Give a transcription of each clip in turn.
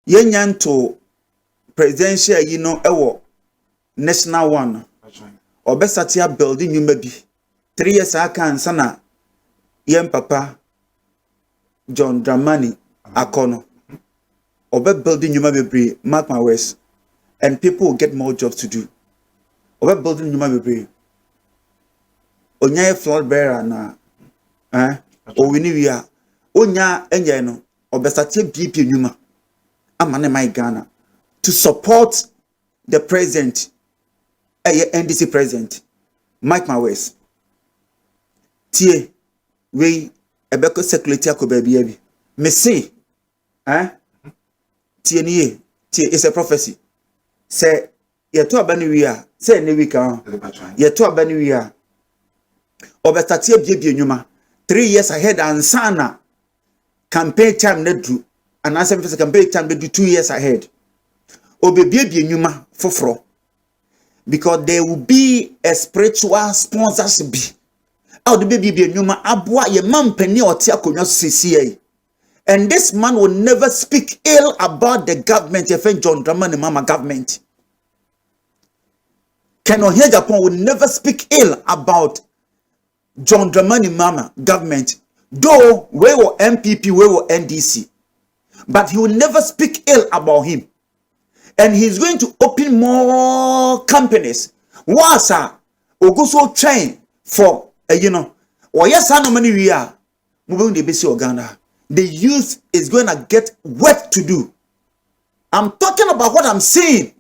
yenyanto presidential you know ewo national one obesatia building nyuma bi 3 years aka ansa na yem papa John Dramani akono obe building nyuma bebre, mark my words, and people will get more jobs to do. Obe building nyuma bebre onya Flagbearer na owini wia onya enye no obesatia bibie nyuma amane my Ghana to support the president, NDC president. Mark my words. Tie we ebeko security akobabi abi. Me say, tie niye, tie it's a prophecy. Say yeto abani wia, say ne wika. Yeto abani wia. Obestatie bibie nyuma 3 years ahead and sana campaign time na du. And as a campaign time do 2 years ahead. Obebie nyuma foforo. Because there will be a spiritual sponsorship. The baby nyuma abwa ye mampeni oti akonwa CCA. And this man will never speak ill about the government. If John Dramani Mahama government. Agyapong will never speak ill about John Dramani Mahama government. Though we were MPP, we were NDC. But he will never speak ill about him. And he's going to open more companies. Wasa Oguso train for yes, how many we are moving the basic Uganda. The youth is going to get work to do. I'm talking about what I'm seeing.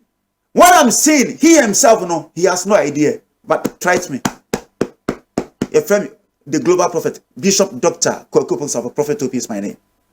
What I'm seeing, he himself, he has no idea. But trust me. Your friend, the global prophet, Bishop Dr. Prophet Topi is my name.